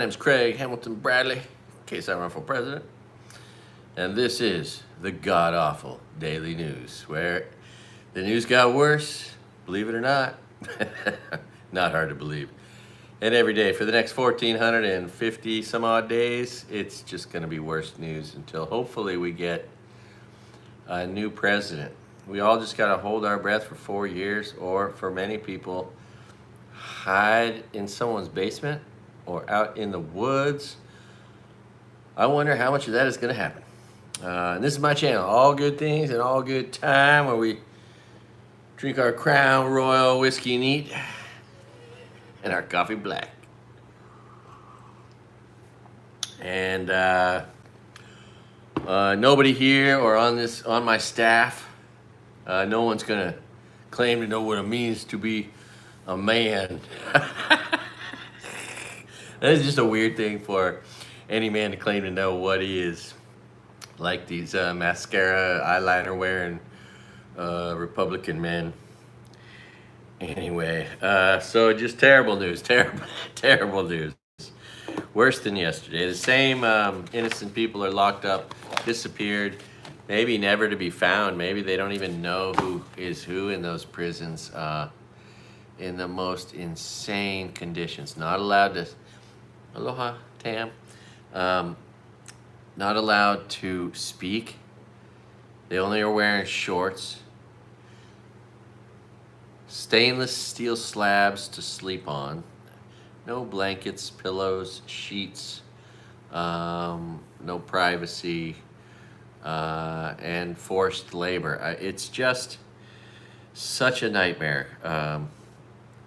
name's Craig Hamilton Bradley, in case I run for president. And this is the God Awful Daily News, where the news got worse, believe it or not. Not hard to believe. And every day for the next 1,450 some odd days, it's just going to be worse news until hopefully we get a new president. We all just got to hold our breath for 4 years, or for many people, hide in someone's basement or out in the woods. I wonder how much of that is going to happen. And this is my channel, All Good Things and All Good Time, where we drink our Crown Royal whiskey neat and our coffee black. And nobody here or on my staff, no one's gonna claim to know what it means to be a man. That is just a weird thing for any man to claim to know what he is. Like these mascara, eyeliner wearing Republican men. Anyway, so just terrible news, terrible news. Worse than yesterday. The same innocent people are locked up, disappeared, maybe never to be found. Maybe they don't even know who is who in those prisons, in the most insane conditions. Not allowed to, aloha, Tam. Not allowed to speak. They only are wearing shorts. Stainless steel slabs to sleep on. No blankets, pillows, sheets. No privacy. And forced labor. It's just such a nightmare.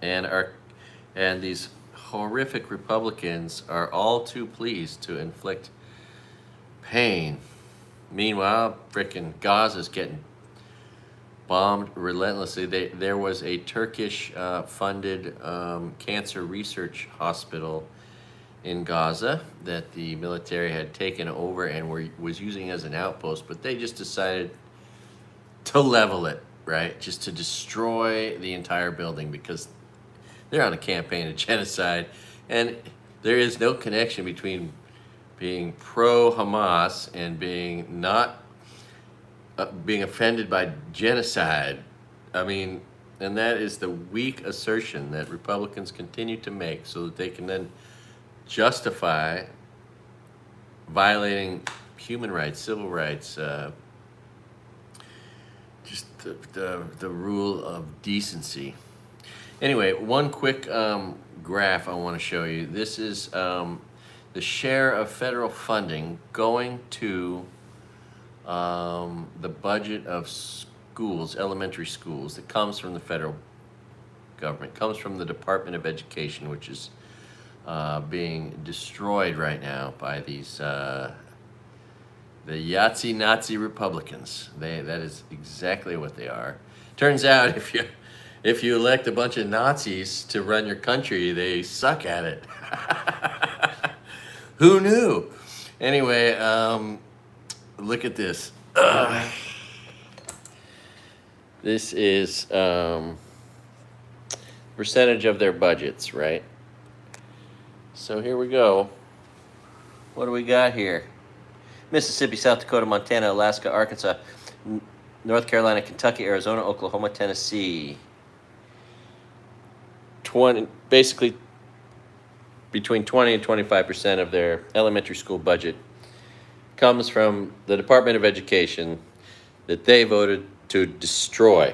And these horrific Republicans are all too pleased to inflict pain. Meanwhile, frickin' Gaza's getting bombed relentlessly. There was a Turkish funded cancer research hospital in Gaza that the military had taken over and was using as an outpost, but they just decided to level it, right? Just to destroy the entire building because they're on a campaign of genocide, and there is no connection between being pro-Hamas and being not being offended by genocide. I mean, and that is the weak assertion that Republicans continue to make so that they can then justify violating human rights, civil rights, just the rule of decency. Anyway, one quick graph I want to show you. This is the share of federal funding going to the budget of schools, elementary schools, that comes from the federal government, comes from the Department of Education, which is being destroyed right now by these the Yahtzee Nazi Republicans. That is exactly what they are. Turns out if you elect a bunch of Nazis to run your country, they suck at it. Who knew? Anyway, look at this. This is percentage of their budgets, right? So here we go. What do we got here? Mississippi, South Dakota, Montana, Alaska, Arkansas, North Carolina, Kentucky, Arizona, Oklahoma, Tennessee. Basically between 20 and 25% of their elementary school budget comes from the Department of Education that they voted to destroy.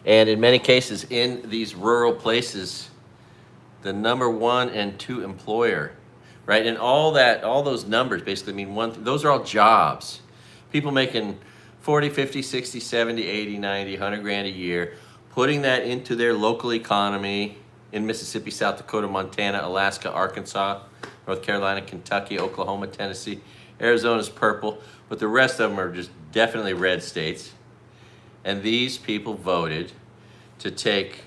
And in many cases, in these rural places, the number 1 and 2 employer, right? And all those numbers basically mean those are all jobs. People making 40, 50, 60, 70, 80, 90, 100 grand a year, putting that into their local economy in Mississippi, South Dakota, Montana, Alaska, Arkansas, North Carolina, Kentucky, Oklahoma, Tennessee. Arizona's purple, but the rest of them are just definitely red states. And these people voted to take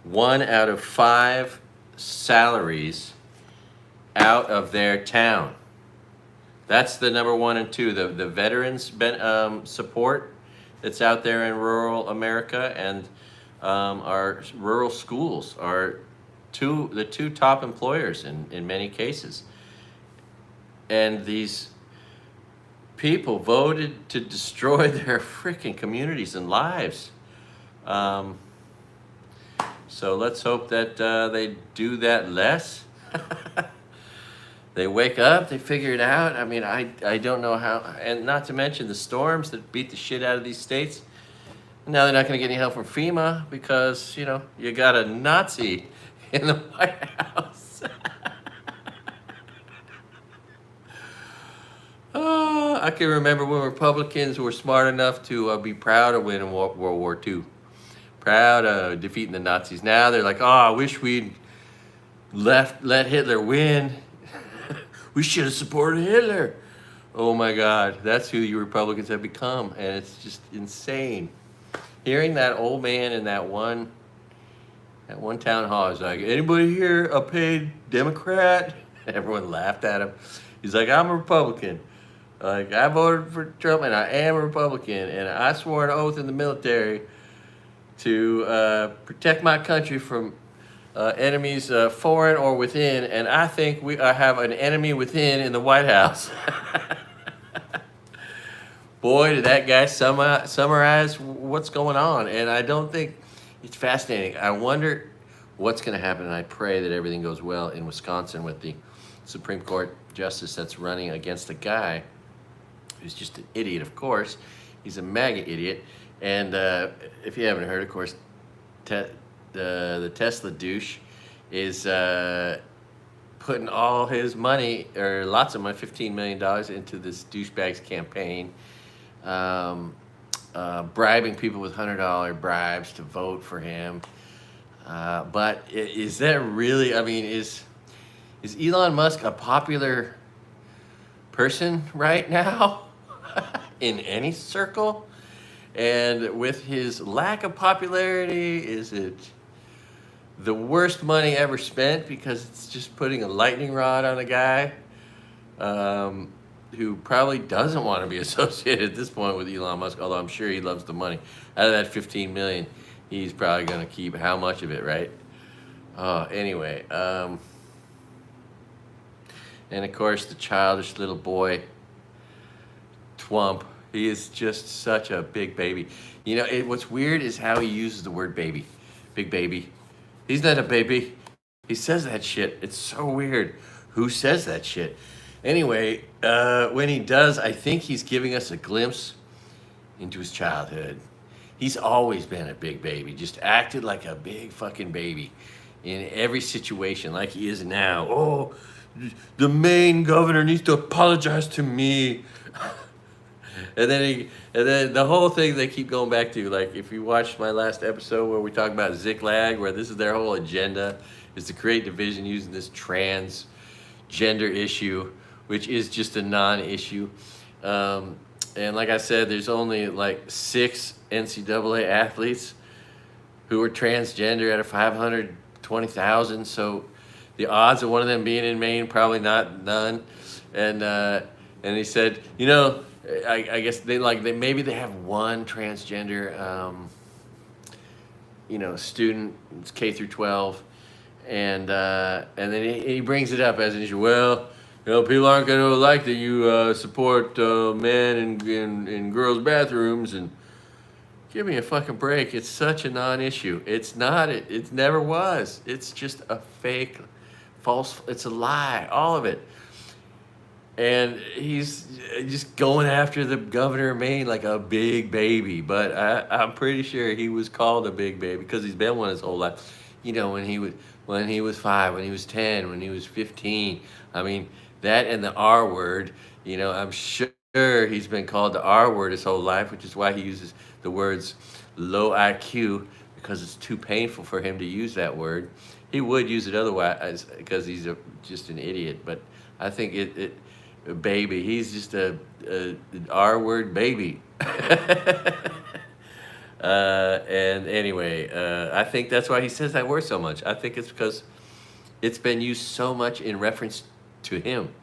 1 out of 5 salaries out of their town. That's the number 1 and 2. The veterans support that's out there in rural America, and our rural schools are the two top employers in many cases. And these people voted to destroy their freaking communities and lives. Um, so let's hope that they do that less. They wake up, they figure it out. I mean, I don't know how, and not to mention the storms that beat the shit out of these states. Now they're not going to get any help from FEMA because, you got a Nazi in the White House. I can remember when Republicans were smart enough to be proud of winning World War II. Proud of defeating the Nazis. Now they're like, I wish we'd let Hitler win. We should have supported Hitler. Oh my God, that's who you Republicans have become, and it's just insane. Hearing that old man in that one town hall is like, anybody here a paid Democrat? Everyone laughed at him. He's like, I'm a Republican. Like, I voted for Trump, and I am a Republican, and I swore an oath in the military to protect my country from enemies foreign or within, and I think we have an enemy within in the White House. Boy, did that guy summarize what's going on, and I don't think it's fascinating. I wonder what's going to happen, and I pray that everything goes well in Wisconsin with the Supreme Court justice that's running against a guy who's just an idiot, of course. He's a MAGA idiot, and if you haven't heard, of course, the Tesla douche is putting all his money, or lots of money, $15 million into this douchebag's campaign, bribing people with $100 bribes to vote for him. But is that really, I mean, is Elon Musk a popular person right now in any circle? And with his lack of popularity, is it the worst money ever spent because it's just putting a lightning rod on a guy who probably doesn't want to be associated at this point with Elon Musk, although I'm sure he loves the money. Out of that $15 million, he's probably going to keep how much of it, right? Anyway, and of course the childish little boy, Twump, he is just such a big baby. What's weird is how he uses the word baby. Big baby. He's not a baby. He says that shit. It's so weird. Who says that shit? Anyway, when he does, I think he's giving us a glimpse into his childhood. He's always been a big baby, just acted like a big fucking baby in every situation, like he is now. Oh, the Maine governor needs to apologize to me. And then the whole thing they keep going back to, like if you watched my last episode where we talk about Ziklag, where this is their whole agenda, is to create division using this transgender issue, which is just a non-issue. And like I said, there's only like 6 NCAA athletes who are transgender out of 520,000. So the odds of one of them being in Maine, probably none. And he said, I guess maybe they have one transgender, student, it's K through 12, and then he brings it up as an issue. Well, people aren't going to like that you support men in girls' bathrooms, and give me a fucking break. It's such a non-issue. It's not. It never was. It's just a fake, false. It's a lie. All of it. And he's just going after the governor of Maine like a big baby. But I'm pretty sure he was called a big baby because he's been one his whole life. When he was 5, when he was 10, when he was 15. I mean, that and the R word, I'm sure he's been called the R word his whole life, which is why he uses the words low IQ, because it's too painful for him to use that word. He would use it otherwise because he's just an idiot. But I think baby, he's just a R word baby. And anyway, I think that's why he says that word so much. I think it's because it's been used so much in reference to him,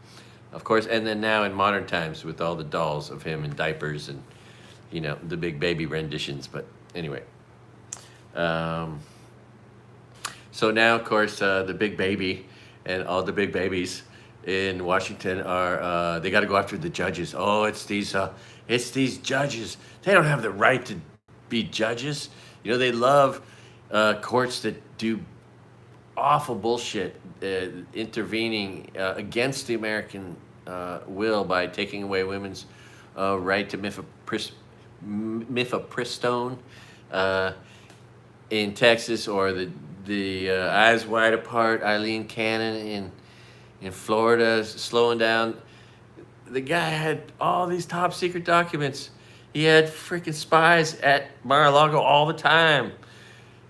of course, and then now in modern times with all the dolls of him in diapers and the big baby renditions. But anyway, So now, of course, the big baby and all the big babies in Washington are they got to go after the judges. Oh, it's these judges. They don't have the right to be judges. You know, they love courts that do awful bullshit, intervening against the American will by taking away women's right to mifepristone in Texas, or the Eyes Wide Apart Eileen Cannon in Florida, slowing down. The guy had all these top secret documents. He had freaking spies at Mar-a-Lago all the time.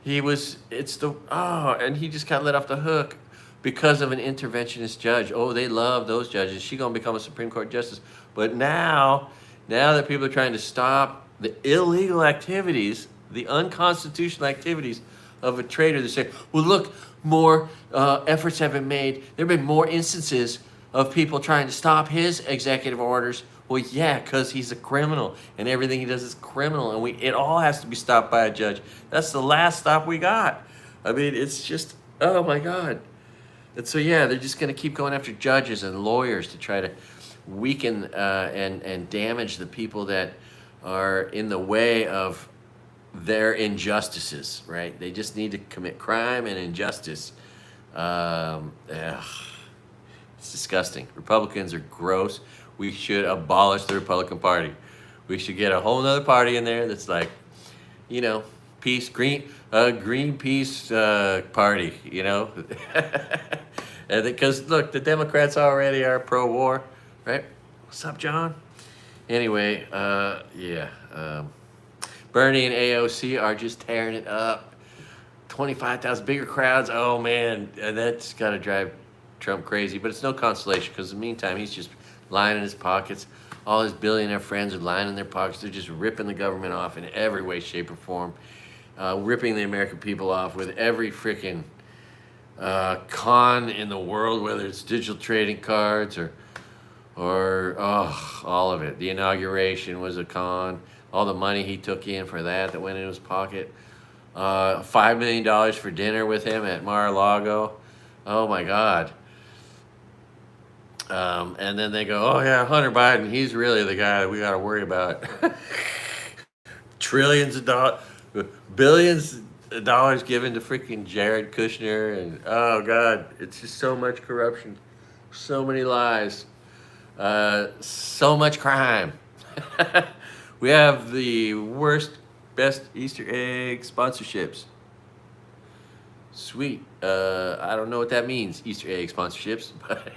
And he just got let off the hook because of an interventionist judge. Oh, they love those judges. She's gonna become a Supreme Court justice. But now that people are trying to stop the illegal activities, the unconstitutional activities of a traitor, they say, well, look, more efforts have been made. There have been more instances of people trying to stop his executive orders. Well, yeah, because he's a criminal, and everything he does is criminal, and it all has to be stopped by a judge. That's the last stop we got. I mean, it's just, oh my God. And so, yeah, they're just going to keep going after judges and lawyers to try to weaken and damage the people that are in the way of their injustices, right? They just need to commit crime and injustice. It's disgusting. Republicans are gross. We should abolish the Republican Party. We should get a whole nother party in there that's like, you know, Greenpeace party, you know? Because, look, the Democrats already are pro-war, right? What's up, John? Anyway, Bernie and AOC are just tearing it up. 25,000 bigger crowds. Oh, man, that's got to drive Trump crazy. But it's no consolation, because in the meantime, he's just lying in his pockets. All his billionaire friends are lying in their pockets. They're just ripping the government off in every way, shape, or form. Ripping the American people off with every freaking con in the world, whether it's digital trading cards or all of it. The inauguration was a con. All the money he took in for that went in his pocket. $5 million for dinner with him at Mar-a-Lago. Oh my God. And then they go, oh yeah, Hunter Biden, he's really the guy that we got to worry about. Trillions of dollars, billions of dollars given to freaking Jared Kushner, and oh God, it's just so much corruption, so many lies, so much crime. We have the best Easter egg sponsorships. Sweet. I don't know what that means, Easter egg sponsorships, but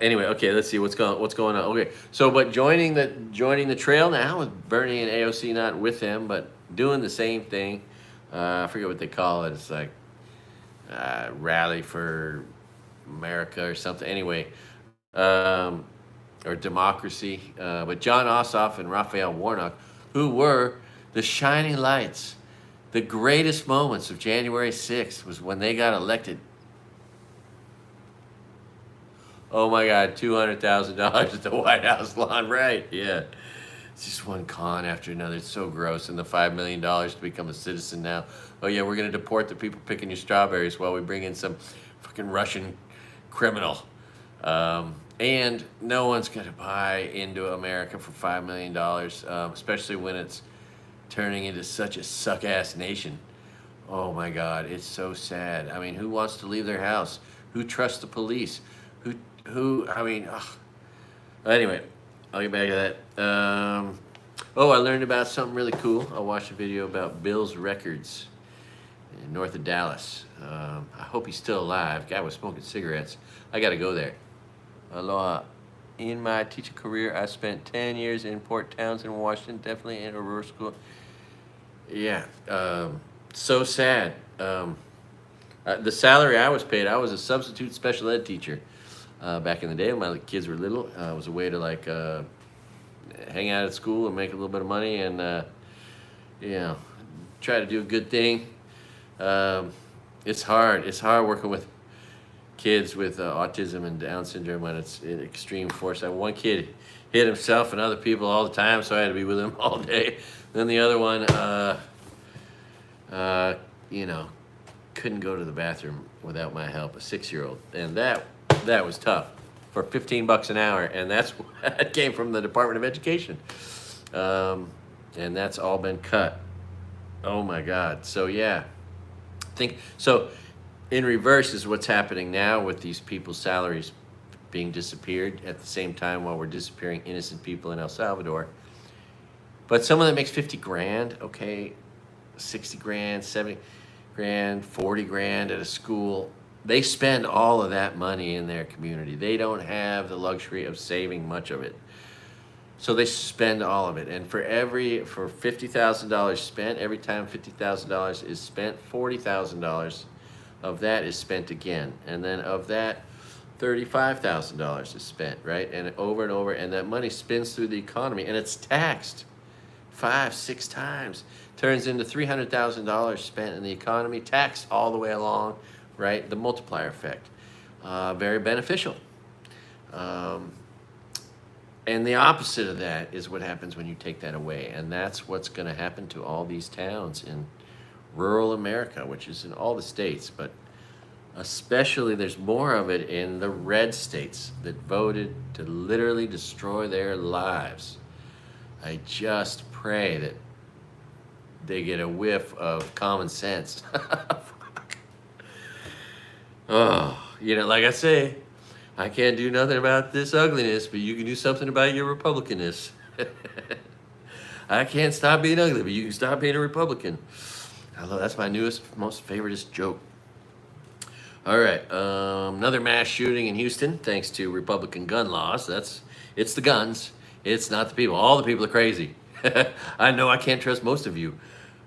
anyway, okay, let's see what's going on. Okay, so but joining the trail now with Bernie and AOC, not with him, but doing the same thing. I forget what they call it. It's like Rally for America or something. Anyway, or democracy. But John Ossoff and Raphael Warnock, who were the shining lights, the greatest moments of January 6th was when they got elected. Oh my God, $200,000 at the White House lawn, right? Yeah. It's just one con after another. It's so gross. And the $5 million to become a citizen now. Oh yeah, we're going to deport the people picking your strawberries while we bring in some fucking Russian criminal. And no one's going to buy into America for $5 million, especially when it's turning into such a suck-ass nation. Oh my God, it's so sad. I mean, who wants to leave their house? Who trusts the police? Anyway, I'll get back to that. I learned about something really cool. I watched a video about Bill's Records north of Dallas. I hope he's still alive. Guy was smoking cigarettes. I got to go there. Aloha. In my teaching career, I spent 10 years in Port Townsend, Washington, definitely in a rural school. Yeah, so sad. The salary I was paid, I was a substitute special ed teacher back in the day when my kids were little. It was a way to like hang out at school and make a little bit of money and try to do a good thing. It's hard. It's hard working with kids with autism and Down syndrome when it's in extreme force. One kid hit himself and other people all the time, so I had to be with him all day. Then the other one you know, couldn't go to the bathroom without my help, a 6-year-old. And that was tough for $15 an hour. And that came from the Department of Education. And that's all been cut. Oh my God. So yeah, so in reverse is what's happening now with these people's salaries being disappeared at the same time while we're disappearing innocent people in El Salvador. But someone that makes 50 grand, okay, 60 grand, 70 grand, 40 grand at a school, they spend all of that money in their community. They don't have the luxury of saving much of it. So they spend all of it. And for $50,000 spent, every time $50,000 is spent, $40,000 of that is spent again. And then of that, $35,000 is spent, right? And over, and that money spins through the economy, and it's taxed 5-6 times. Turns into $300,000 spent in the economy, taxed all the way along, right? The multiplier effect. Very beneficial. And the opposite of that is what happens when you take that away. And that's what's going to happen to all these towns in rural America, which is in all the states, but especially there's more of it in the red states that voted to literally destroy their lives. I just pray that they get a whiff of common sense. Oh, like I say, I can't do nothing about this ugliness, but you can do something about your Republicanness. I can't stop being ugly, but you can stop being a Republican. That's my newest, most favoriteest joke. All right, another mass shooting in Houston, thanks to Republican gun laws. It's the guns, it's not the people. All the people are crazy. I know I can't trust most of you.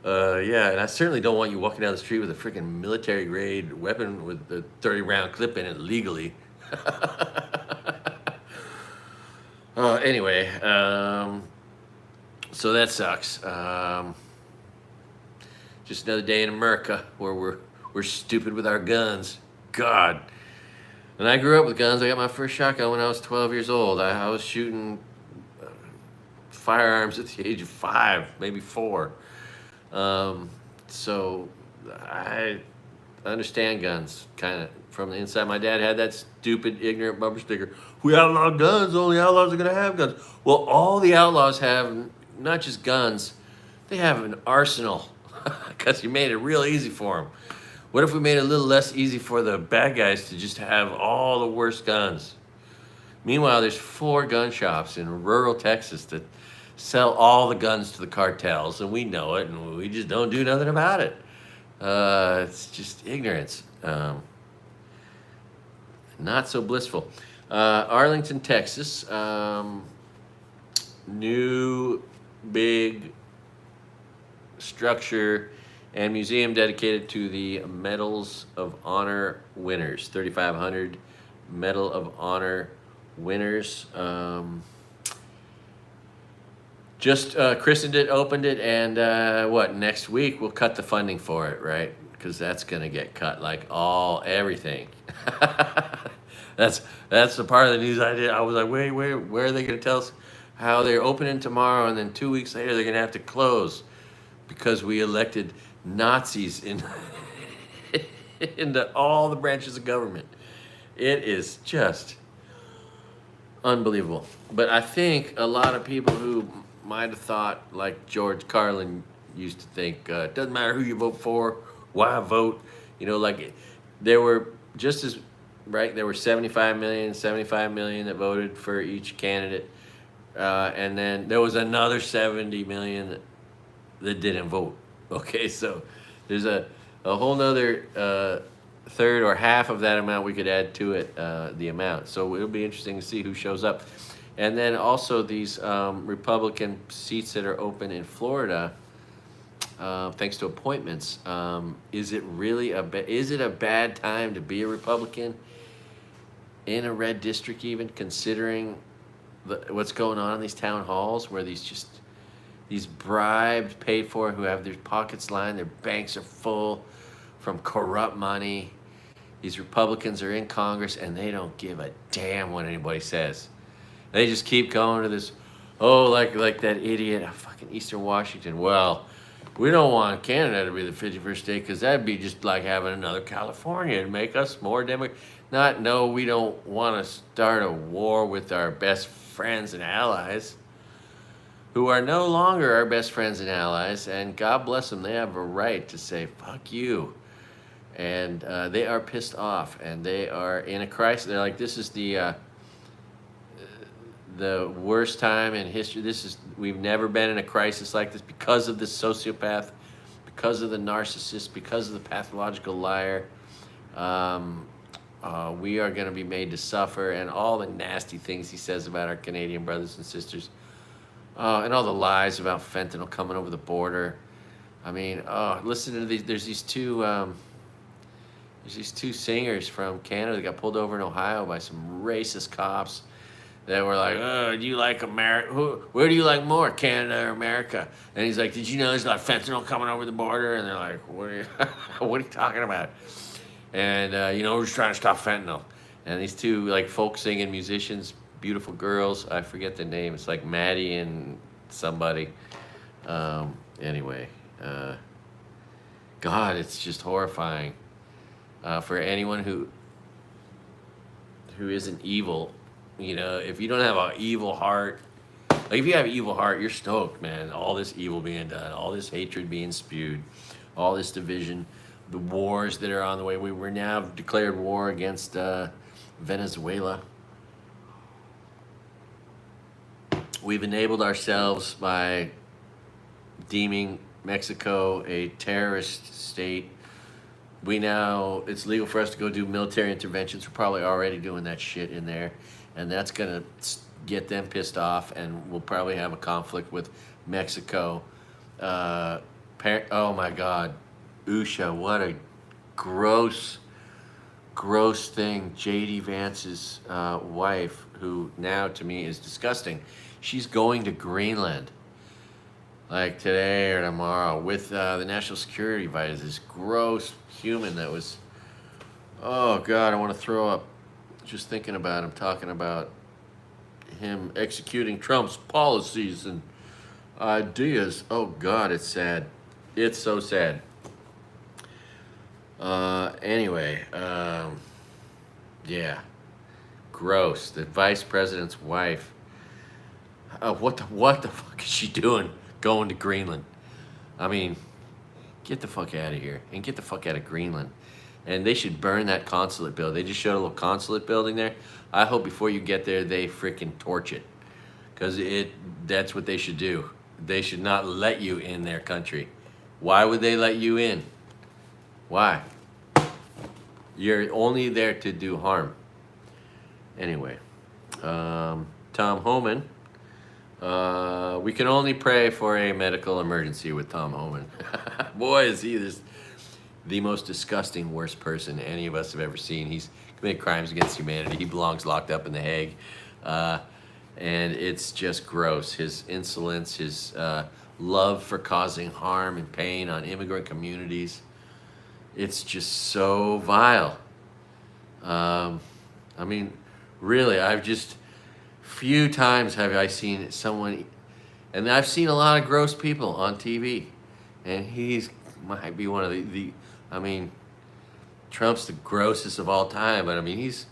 Yeah, and I certainly don't want you walking down the street with a freaking military-grade weapon with a 30-round clip in it legally. Anyway, so that sucks. Just another day in America where we're stupid with our guns. God. And I grew up with guns. I got my first shotgun when I was 12 years old. I was shooting firearms at the age of 5, maybe 4. So I understand guns kind of from the inside. My dad had that stupid, ignorant bumper sticker. We outlaw guns, only outlaws are going to have guns. Well, all the outlaws have not just guns, they have an arsenal because you made it real easy for them. What if we made it a little less easy for the bad guys to just have all the worst guns? Meanwhile, there's 4 gun shops in rural Texas that sell all the guns to the cartels, and we know it, and we just don't do nothing about it. It's just ignorance. Not so blissful. Arlington, Texas. New big structure and museum dedicated to the Medals of Honor winners. 3,500 Medal of Honor winners. Just christened it, opened it, and next week we'll cut the funding for it, right? Because that's going to get cut, like everything. That's the part of the news I did. I was like, wait, where are they going to tell us how they're opening tomorrow, and then 2 weeks later they're going to have to close because we elected Nazis into all the branches of government. It is just unbelievable. But I think a lot of people who might have thought, like George Carlin used to think, it doesn't matter who you vote for, why vote? Like there were just as, right, there were 75 million that voted for each candidate. And then there was another 70 million that didn't vote. Okay, so there's a whole nother third or half of that amount we could add to it, the amount. So it'll be interesting to see who shows up. And then also these Republican seats that are open in Florida, thanks to appointments. Is it really is it a bad time to be a Republican in a red district, even considering what's going on in these town halls where these bribed, paid for, who have their pockets lined, their banks are full from corrupt money. These Republicans are in Congress and they don't give a damn what anybody says. They just keep going to this, like that idiot, fucking Eastern Washington. Well, We don't want Canada to be the 51st state because that'd be just like having another California and make us more Not, no, we don't want to start a war with our best friends and allies who are no longer our best friends and allies. And God bless them, they have a right to say, fuck you. And they are pissed off and they are in a crisis. They're like, this is the worst time in history. We've never been in a crisis like this because of this sociopath, because of the narcissist, because of the pathological liar. We are going to be made to suffer, and all the nasty things he says about our Canadian brothers and sisters, and all the lies about fentanyl coming over the border. I mean, listen to these. There's these two singers from Canada that got pulled over in Ohio by some racist cops. They were like, oh, do you like America? Where do you like more, Canada or America? And he's like, did you know there's a lot of fentanyl coming over the border? And they're like, what are you talking about? And, we're just trying to stop fentanyl. And these two, like, folk singing musicians, beautiful girls, I forget the name. It's like Maddie and somebody. Anyway, God, it's just horrifying for anyone who isn't evil. If you don't have an evil heart, like if you have an evil heart, you're stoked, man. All this evil being done, all this hatred being spewed, all this division, the wars that are on the way. We're now declared war against Venezuela. We've enabled ourselves by deeming Mexico a terrorist state. It's legal for us to go do military interventions. We're probably already doing that shit in there. And that's going to get them pissed off, and we'll probably have a conflict with Mexico. Oh, my God. Usha, what a gross thing. J.D. Vance's wife, who now to me is disgusting. She's going to Greenland, like today or tomorrow, with the national security advisor, this gross human that was, oh, God, I want to throw up. Just thinking about him, talking about him executing Trump's policies and ideas. Oh, God, it's sad. It's so sad. Anyway, yeah. Gross. The vice president's wife. What the fuck is she doing going to Greenland? I mean, get the fuck out of here and get the fuck out of Greenland. And they should burn that consulate building. They just showed a little consulate building there. I hope before you get there, they freaking torch it. Because that's what they should do. They should not let you in their country. Why would they let you in? Why? You're only there to do harm. Anyway, Tom Homan. We can only pray for a medical emergency with Tom Homan. Boy, is he the most disgusting, worst person any of us have ever seen. He's committed crimes against humanity. He belongs locked up in The Hague. And it's just gross. His insolence, his love for causing harm and pain on immigrant communities. It's just so vile. I mean, really, few times have I seen someone, and I've seen a lot of gross people on TV, and might be one of Trump's the grossest of all time, but I mean, he's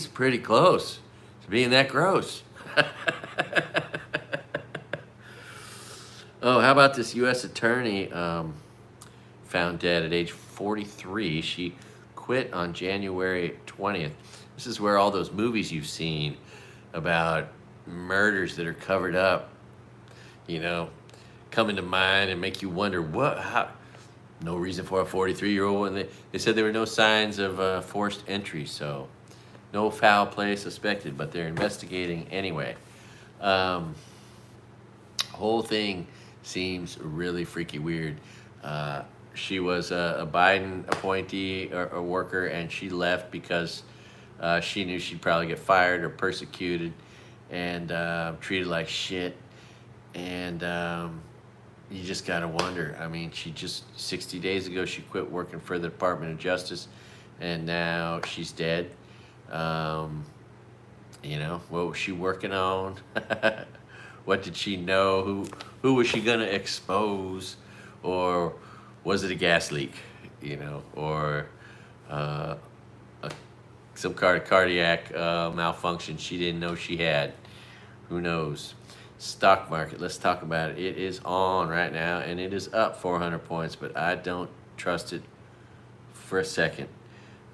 pretty close to being that gross. Oh, how about this U.S. attorney found dead at age 43? She quit on January 20th. This is where all those movies you've seen about murders that are covered up, come into mind and make you wonder, how, no reason for a 43-year-old. And they said there were no signs of forced entry, so no foul play suspected, but they're investigating anyway. Whole thing seems really freaky weird. She was a Biden appointee or a worker, and she left because she knew she'd probably get fired or persecuted and treated like shit. And you just gotta wonder. I mean, 60 days ago, she quit working for the Department of Justice, and now she's dead. What was she working on? What did she know? Who was she gonna expose? or was it a gas leak, or uh, some kind of cardiac malfunction she didn't know she had. Who knows? Stock market, let's talk about it. It is on right now, and it is up 400 points, but I don't trust it for a second.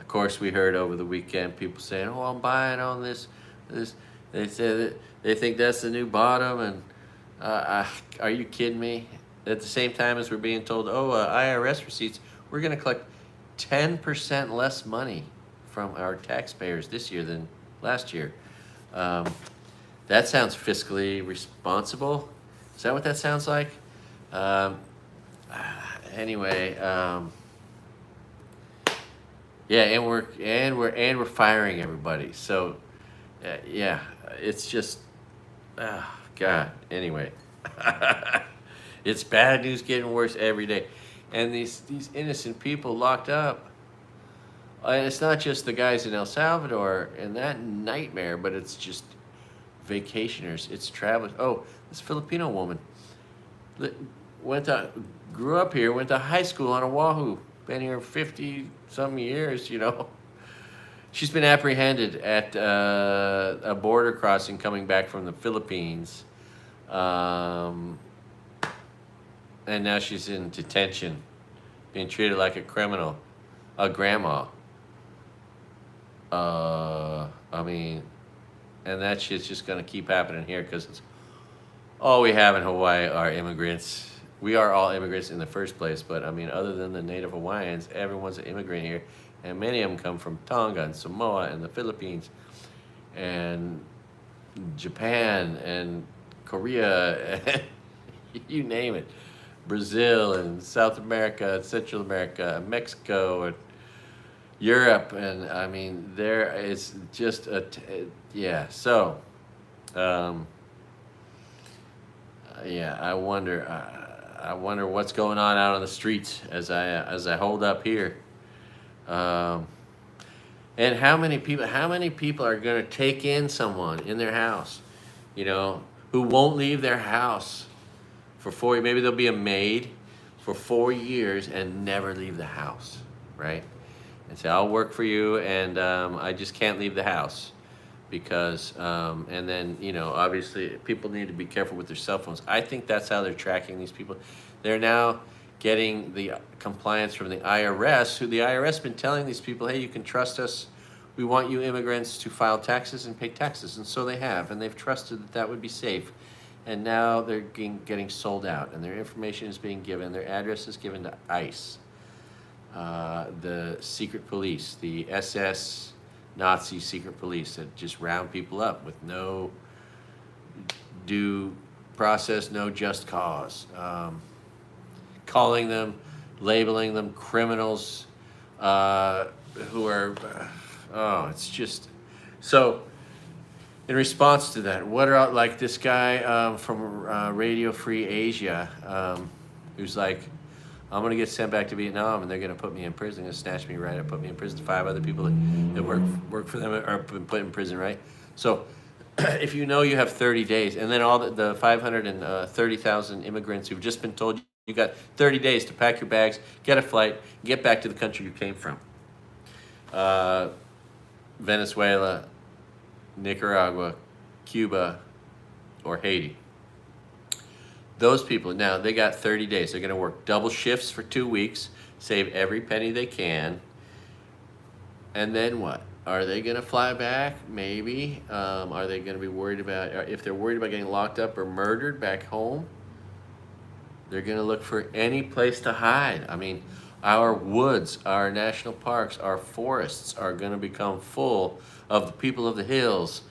Of course, we heard over the weekend people saying, "Oh, I'm buying on this." They said that they think that's the new bottom, and are you kidding me? At the same time as we're being told, "Oh, IRS receipts, we're going to collect 10% less money from our taxpayers this year than last year." That sounds fiscally responsible. Is that what that sounds like? Anyway, yeah, and we're firing everybody. So, yeah, it's just, God. Anyway, it's bad news getting worse every day, and these innocent people locked up. And it's not just the guys in El Salvador and that nightmare, but it's just vacationers. It's travelers. Oh, this Filipino woman grew up here, went to high school on Oahu, been here 50 some years. She's been apprehended at a border crossing coming back from the Philippines, and now she's in detention, being treated like a criminal, a grandma. I mean, and that shit's just gonna keep happening here because it's all we have in Hawaii are immigrants. We are all immigrants in the first place, but I mean, other than the native Hawaiians, everyone's an immigrant here, and many of them come from Tonga and Samoa and the Philippines and Japan and Korea, and you name it, Brazil and South America and Central America and Mexico and Europe, and I mean, there is just yeah. So, yeah, I wonder what's going on out on the streets as I hold up here, and how many people are going to take in someone in their house, who won't leave their house for 4 years. Maybe they'll be a maid for 4 years and never leave the house, right? And say, I'll work for you, and I just can't leave the house because, and then, obviously people need to be careful with their cell phones. I think that's how they're tracking these people. They're now getting the compliance from the IRS, who the IRS has been telling these people, hey, you can trust us. We want you immigrants to file taxes and pay taxes. And so they have, and they've trusted that that would be safe. And now they're getting sold out, and their information is being given, their address is given to ICE. The secret police, the SS Nazi secret police that just round people up with no due process, no just cause. Calling them, labeling them criminals who are, it's just, so in response to that, what are, like this guy from Radio Free Asia, who's like, I'm going to get sent back to Vietnam, and they're going to put me in prison. They're going to snatch me right up, put me in prison. 5 other people that work for them are put in prison, right? So if you have 30 days, and then all the 530,000 immigrants who've just been told you got 30 days to pack your bags, get a flight, get back to the country you came from. Venezuela, Nicaragua, Cuba, or Haiti. Those people, now they got 30 days. They're going to work double shifts for 2 weeks, save every penny they can. And then what? Are they going to fly back? Maybe. Are they going to be worried about, if they're worried about getting locked up or murdered back home? They're going to look for any place to hide. I mean, our woods, our national parks, our forests are going to become full of the people of the hills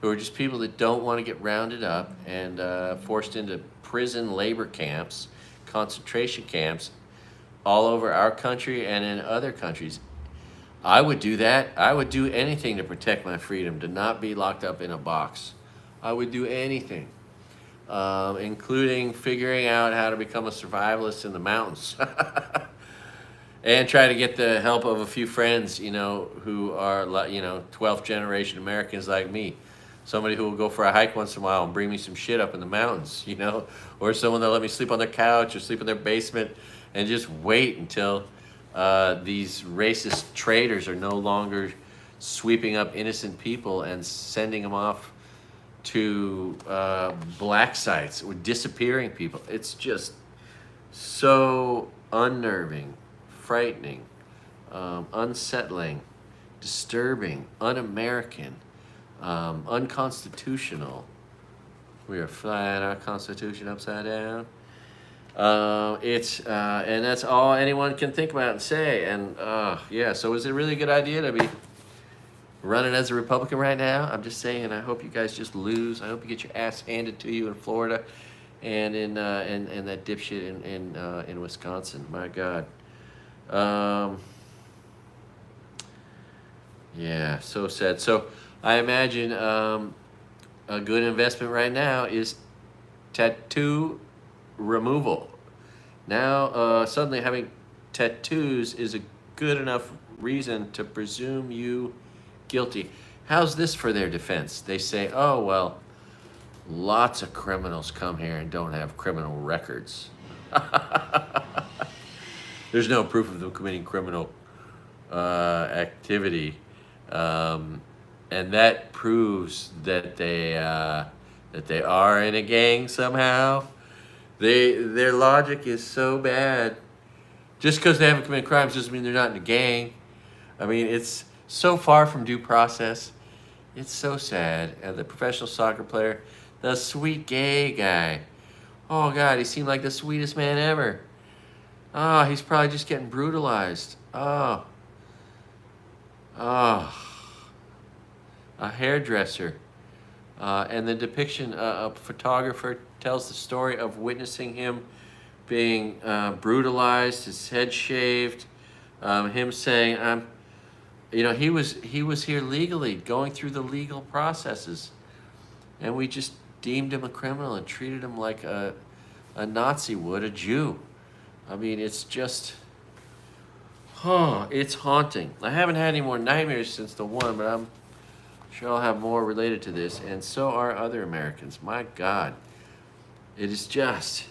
who are just people that don't want to get rounded up and forced into prison labor camps, concentration camps, all over our country and in other countries. I would do that. I would do anything to protect my freedom, to not be locked up in a box. I would do anything, including figuring out how to become a survivalist in the mountains. And try to get the help of a few friends, who are, 12th generation Americans like me. somebody who will go for a hike once in a while and bring me some shit up in the mountains, you know, or someone that'll let me sleep on their couch or sleep in their basement and just wait until these racist traitors are no longer sweeping up innocent people and sending them off to black sites or disappearing people. It's just so unnerving, frightening, unsettling, disturbing, un-American, unconstitutional. We are flying our Constitution upside down. And that's all anyone can think about and say. And yeah, so is it a really good idea to be running as a Republican right now? I'm just saying, I hope you guys just lose. I hope you get your ass handed to you in Florida and in that dipshit in Wisconsin. My God. Yeah, so sad. So I imagine a good investment right now is tattoo removal. Now, suddenly having tattoos is a good enough reason to presume you guilty. How's this for their defense? They say, oh, well, lots of criminals come here and don't have criminal records. There's no proof of them committing criminal activity. And that proves that they are in a gang somehow. Their logic is so bad. Just because they haven't committed crimes doesn't mean they're not in a gang. I mean, it's so far from due process. It's so sad. And the professional soccer player, the sweet gay guy. Oh God, he seemed like the sweetest man ever. Oh, he's probably just getting brutalized. Oh. A hairdresser. And the depiction, a photographer tells the story of witnessing him being brutalized, his head shaved, him saying, you know, he was here legally, going through the legal processes, and we just deemed him a criminal and treated him like a Nazi would a Jew. I mean, it's just, it's haunting. I haven't had any more nightmares since the one, but I'm sure I'll have more related to this, and so are other Americans. My God, it is just,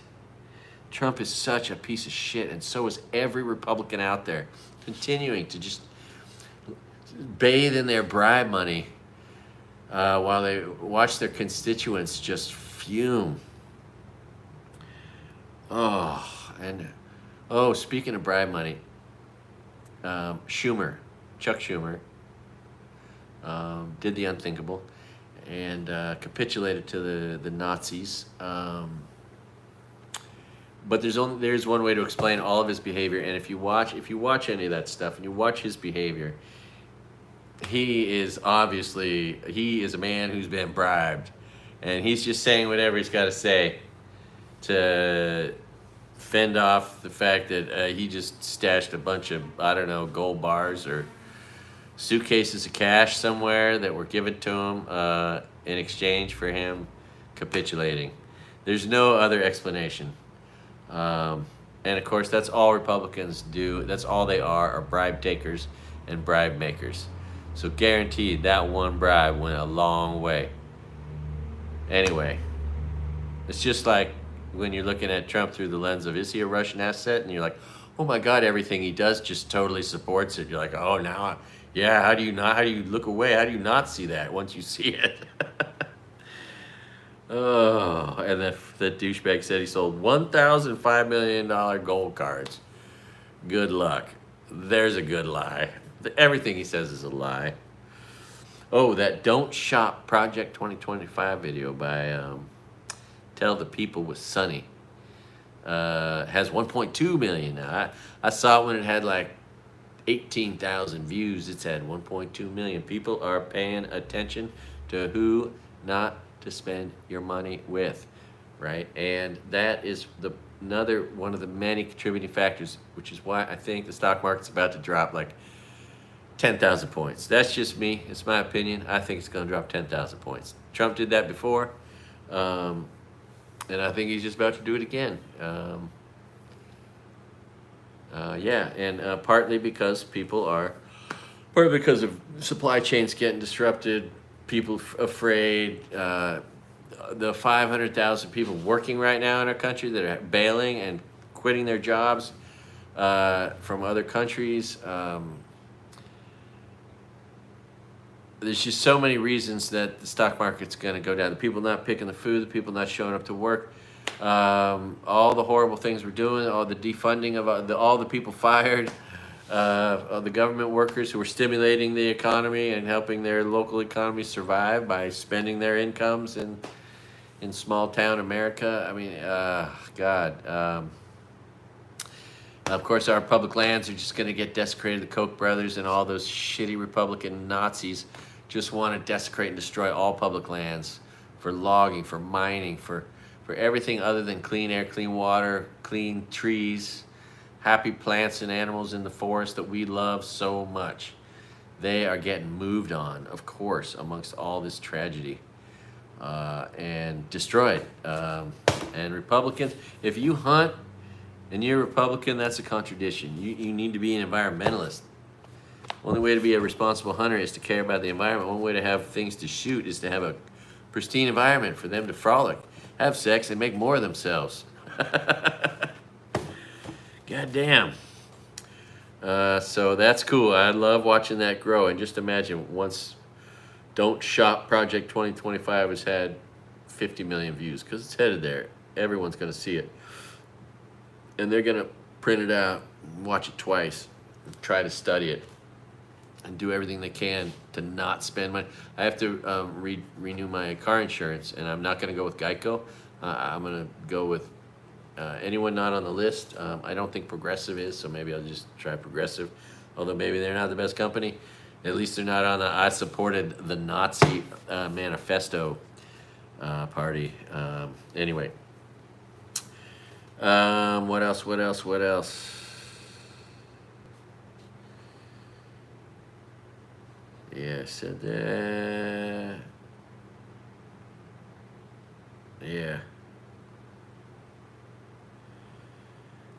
Trump is such a piece of shit, and so is every Republican out there, continuing to just bathe in their bribe money while they watch their constituents just fume. Speaking of bribe money, Chuck Schumer, did the unthinkable and capitulated to the Nazis. But there's one way to explain all of his behavior, and if you watch any of that stuff and you watch his behavior, he is a man who's been bribed, and he's just saying whatever he's got to say to fend off the fact that he just stashed a bunch of, I don't know, gold bars or suitcases of cash somewhere that were given to him in exchange for him capitulating. There's no other explanation. And of course, that's all Republicans do. That's all they are bribe takers and bribe makers. So guaranteed that one bribe went a long way. Anyway, it's just like when you're looking at Trump through the lens of, is he a Russian asset? And you're like, oh my God, everything he does just totally supports it. You're like, oh, now, yeah, how do you look away? How do you not see that once you see it? Oh, and the douchebag said he sold 1,000 $5 million gold cards. Good luck. There's a good lie. Everything he says is a lie. Oh, that Don't Shop Project 2025 video by Tell the People with Sonny has 1.2 million now. I saw it when it had like 18,000 views. It's had 1.2 million. People are paying attention to who not to spend your money with, right? And that is another one of the many contributing factors, which is why I think the stock market's about to drop like 10,000 points. That's just me. It's my opinion. I think it's going to drop 10,000 points. Trump did that before, and I think he's just about to do it again. Partly because of supply chains getting disrupted, people afraid. The 500,000 people working right now in our country that are bailing and quitting their jobs from other countries. There's just so many reasons that the stock market's going to go down. The people not picking the food, the people not showing up to work, all the horrible things we're doing, all the defunding of all the people fired, the government workers who are stimulating the economy and helping their local economy survive by spending their incomes in small town America. I mean, God. Of course, our public lands are just going to get desecrated. The Koch brothers and all those shitty Republican Nazis just want to desecrate and destroy all public lands for logging, for mining, for everything other than clean air, clean water, clean trees, happy plants and animals in the forest that we love so much. They are getting moved on, of course, amongst all this tragedy and destroyed. And Republicans, if you hunt and you're a Republican, that's a contradiction. You need to be an environmentalist. Only way to be a responsible hunter is to care about the environment. One way to have things to shoot is to have a pristine environment for them to frolic, have sex, and make more of themselves. God damn. So that's cool. I love watching that grow. And just imagine once Don't Shop Project 2025 has had 50 million views, because it's headed there. Everyone's going to see it. And they're going to print it out, watch it twice, and try to study it, and do everything they can to not spend money. I have to renew my car insurance, and I'm not going to go with Geico. I'm going to go with anyone not on the list. I don't think Progressive is, so maybe I'll just try Progressive. Although maybe they're not the best company. At least they're not on the I supported the Nazi manifesto party. Anyway. What else? Yeah, I said that. Yeah.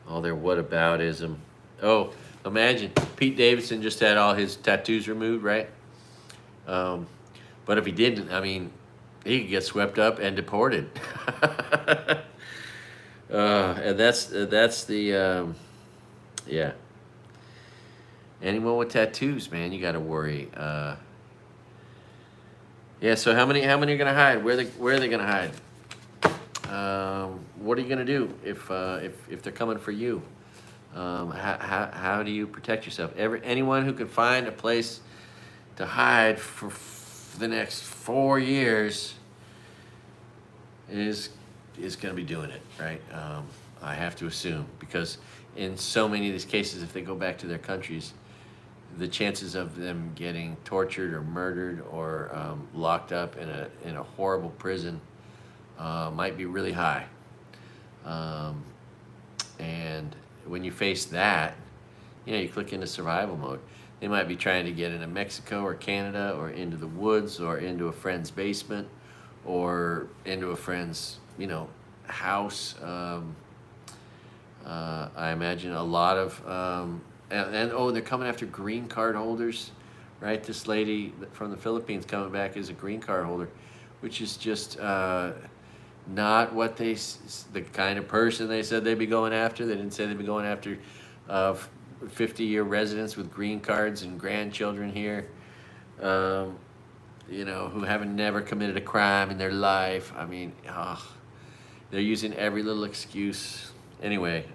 All their whataboutism. Oh, imagine Pete Davidson just had all his tattoos removed, right? But if he didn't, I mean, he could get swept up and deported. And that's the yeah. Anyone with tattoos, man, you got to worry. Yeah. So how many are gonna hide? Where are they gonna hide? What are you gonna do if they're coming for you? How do you protect yourself? Anyone who can find a place to hide for the next 4 years is going to be doing it, right? I have to assume, because in so many of these cases, if they go back to their countries, the chances of them getting tortured or murdered or locked up in a horrible prison might be really high. And when you face that, you click into survival mode. They might be trying to get into Mexico or Canada or into the woods or into a friend's basement or into a friend's, house. I imagine a lot of, they're coming after green card holders, right? This lady from the Philippines coming back as a green card holder, which is just not what the kind of person they said they'd be going after. They didn't say they'd be going after 50-year residents with green cards and grandchildren here, who haven't never committed a crime in their life. I mean, they're using every little excuse. Anyway,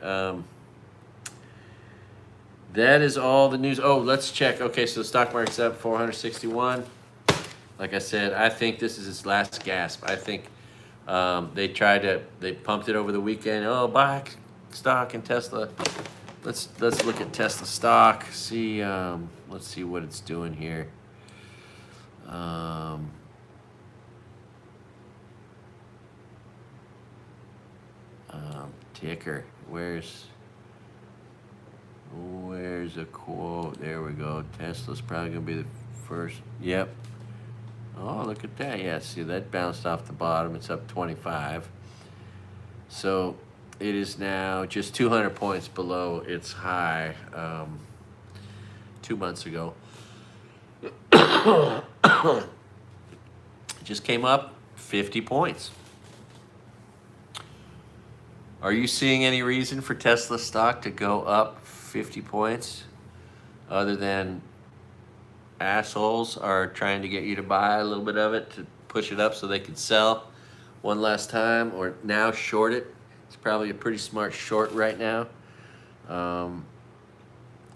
that is all the news. Oh, let's check. Okay, so the stock market's up 461. Like I said, I think this is its last gasp. I think they pumped it over the weekend. Oh, buy stock in Tesla. Let's look at Tesla stock. See, let's see what it's doing here. Ticker. Where's a quote? There we go. Tesla's probably gonna be the first. Yep. Oh, look at that. Yeah, see, that bounced off the bottom. It's up 25. So it is now just 200 points below its high 2 months ago. It just came up 50 points. Are you seeing any reason for Tesla stock to go up 50 points other than assholes are trying to get you to buy a little bit of it to push it up so they can sell one last time, or now short it? It's probably a pretty smart short right now.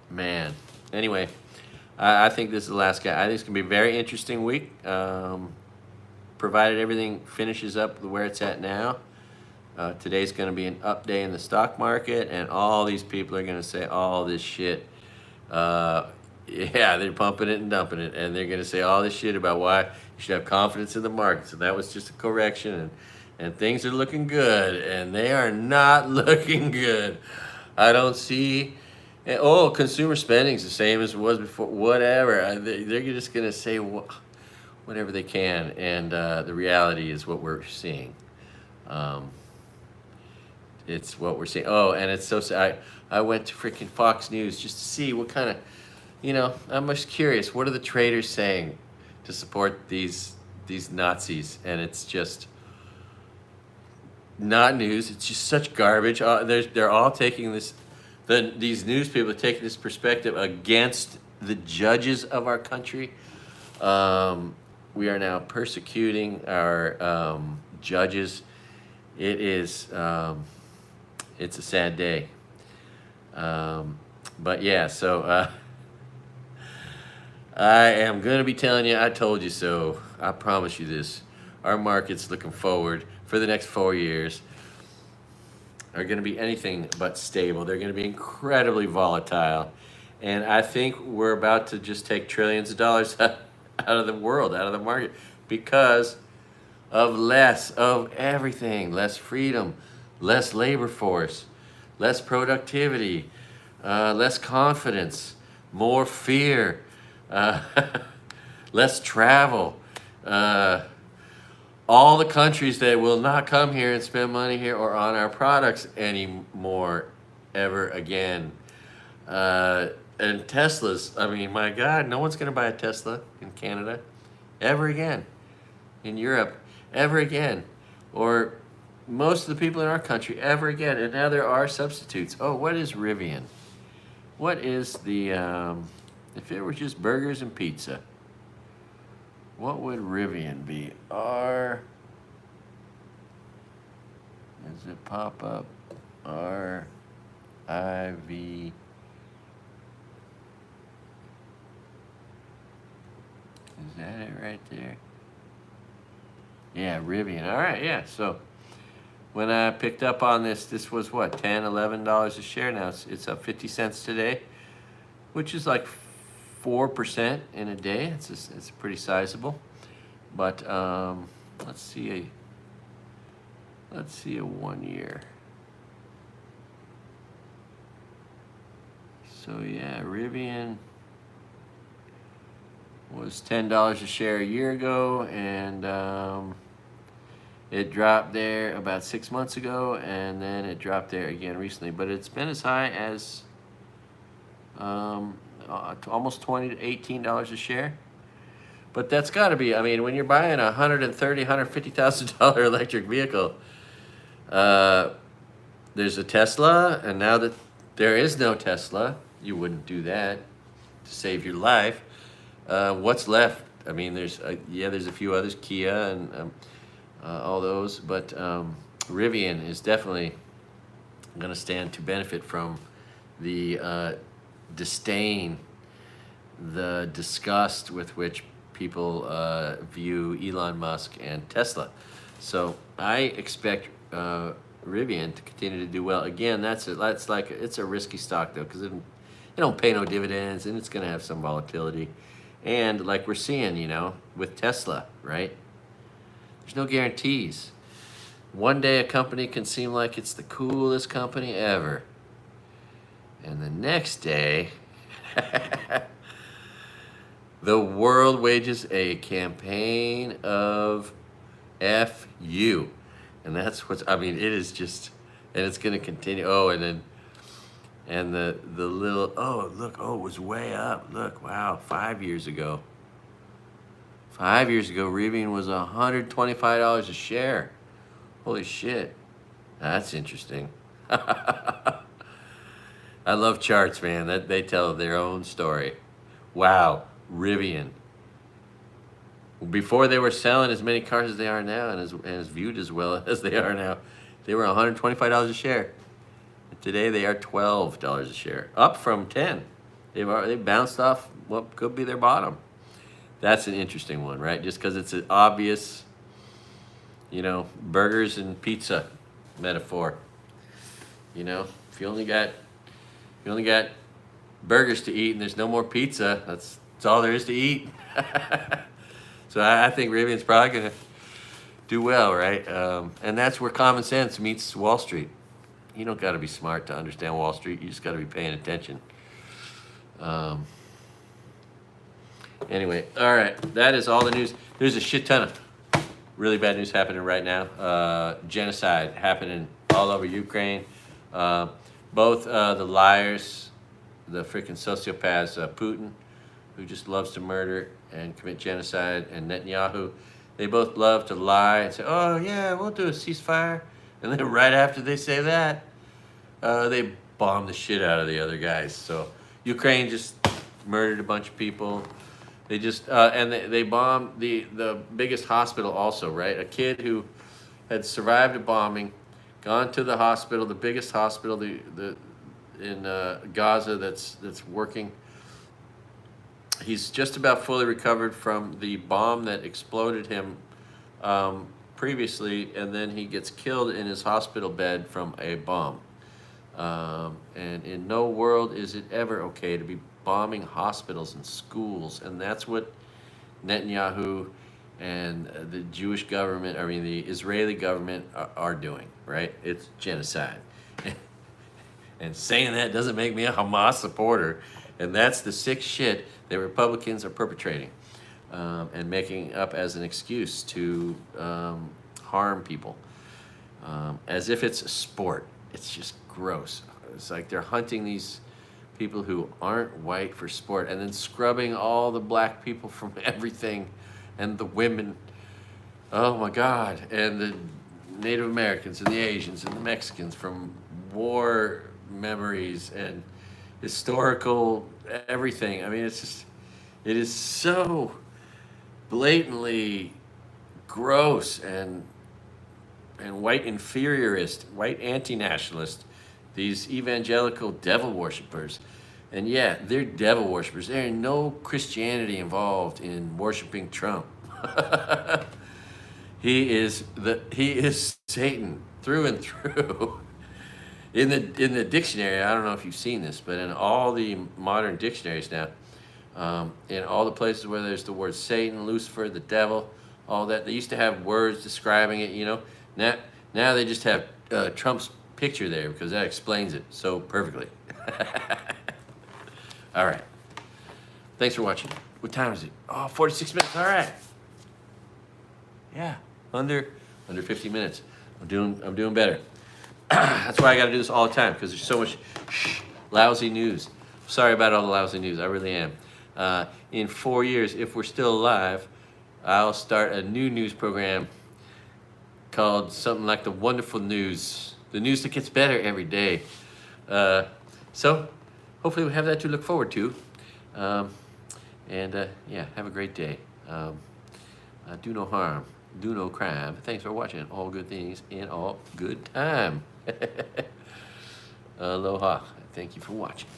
Man. Anyway, I think this is the last guy. I think it's going to be a very interesting week, provided everything finishes up where it's at now. Today's going to be an up day in the stock market, and all these people are going to say all this shit. Yeah, they're pumping it and dumping it, and they're going to say all this shit about why you should have confidence in the markets, and that was just a correction, and things are looking good, and they are not looking good. I don't see... Oh, consumer spending's the same as it was before. Whatever. They're just going to say whatever they can, and the reality is what we're seeing. It's what we're seeing. Oh, and it's so sad. I went to freaking Fox News just to see what kind of, I'm just curious. What are the traders saying to support these Nazis? And it's just not news. It's just such garbage. They're all taking this. These news people are taking this perspective against the judges of our country. We are now persecuting our judges. It is, it's a sad day. But yeah, so I am going to be telling you, I told you so. I promise you this. Our market's looking forward for the next 4 years are going to be anything but stable. They're going to be incredibly volatile. And I think we're about to just take trillions of dollars out of the world, out of the market, because of less of everything. Less freedom, less labor force, less productivity, less confidence, more fear, less travel. All the countries that will not come here and spend money here or on our products anymore, ever again. And Teslas, I mean, my God, no one's going to buy a Tesla in Canada ever again. In Europe, ever again. Or most of the people in our country ever again. And now there are substitutes. Oh, what is Rivian? What is the, if it were just burgers and pizza, what would Rivian be? Does it pop up? R-I-V. Is that it right there? Yeah, Rivian. All right, yeah. So when I picked up on this was what, $10, $11 a share. Now it's up 50 cents today, which is like 4% in a day. It's pretty sizable. But let's see a 1 year. So yeah, Rivian was $10 a share a year ago, and it dropped there about 6 months ago, and then it dropped there again recently. But it's been as high as almost $20 to $18 a share. But that's got to be, I mean, when you're buying a $130,000, $150,000 electric vehicle, there's a Tesla, and now that there is no Tesla, you wouldn't do that to save your life. What's left? I mean, there's a few others, Kia and all those, but Rivian is definitely going to stand to benefit from the disdain, the disgust with which people view Elon Musk and Tesla. So I expect Rivian to continue to do well. Again, it's a risky stock though, because it don't pay no dividends, and it's going to have some volatility. And like we're seeing, with Tesla, right? There's no guarantees. One day a company can seem like it's the coolest company ever, and the next day the world wages a campaign of F you. And that's it is just, and it's going to continue. Oh, and the little, oh, look, oh, it was way up. Look, wow, 5 years ago. 5 years ago, Rivian was $125 a share. Holy shit. That's interesting. I love charts, man. That they tell their own story. Wow, Rivian. Before they were selling as many cars as they are now, and as viewed as well as they are now, they were $125 a share. Today they are $12 a share, up from 10. They've bounced off what could be their bottom. That's an interesting one, right? Just because it's an obvious, burgers and pizza metaphor. If you only got burgers to eat and there's no more pizza, that's all there is to eat. So I think Rivian's probably gonna do well, right? And that's where common sense meets Wall Street. You don't got to be smart to understand Wall Street. You just got to be paying attention. Anyway, all right. That is all the news. There's a shit ton of really bad news happening right now. Genocide happening all over Ukraine. Both the liars, the freaking sociopaths, Putin, who just loves to murder and commit genocide, and Netanyahu, they both love to lie and say, oh, yeah, we'll do a ceasefire. And then right after they say that, they bomb the shit out of the other guys. So Ukraine just murdered a bunch of people. They just, and they bombed the biggest hospital also, right? A kid who had survived a bombing, gone to the hospital, the biggest hospital in Gaza that's working. He's just about fully recovered from the bomb that exploded him previously, and then he gets killed in his hospital bed from a bomb. And in no world is it ever okay to be bombing hospitals and schools, and that's what Netanyahu and the Jewish government, the Israeli government are doing, right? It's genocide. And saying that doesn't make me a Hamas supporter, and that's the sick shit that Republicans are perpetrating and making up as an excuse to harm people, as if it's a sport. It's just gross. It's like they're hunting these people who aren't white for sport and then scrubbing all the black people from everything, and the women, oh my God, and the Native Americans and the Asians and the Mexicans from war memories and historical everything. It is so blatantly gross and white inferiorist, white anti-nationalist, these evangelical devil worshippers. And yeah, they're devil worshippers. There ain't no Christianity involved in worshiping Trump. He is Satan through and through. In the dictionary, I don't know if you've seen this, but in all the modern dictionaries now, in all the places where there's the word Satan, Lucifer, the devil, all that, they used to have words describing it, Now they just have Trump's picture there because that explains it so perfectly. All right. Thanks for watching. What time is it? Oh, 46 minutes. All right. Yeah, under 50 minutes. I'm doing better. That's why I got to do this all the time, because there's so much lousy news. Sorry about all the lousy news. I really am. In 4 years, if we're still alive, I'll start a new news program called something like The Wonderful News. The news that gets better every day. So hopefully we have that to look forward to. Yeah, have a great day. Do no harm, do no crime. Thanks for watching. All good things in all good time. Aloha. Thank you for watching.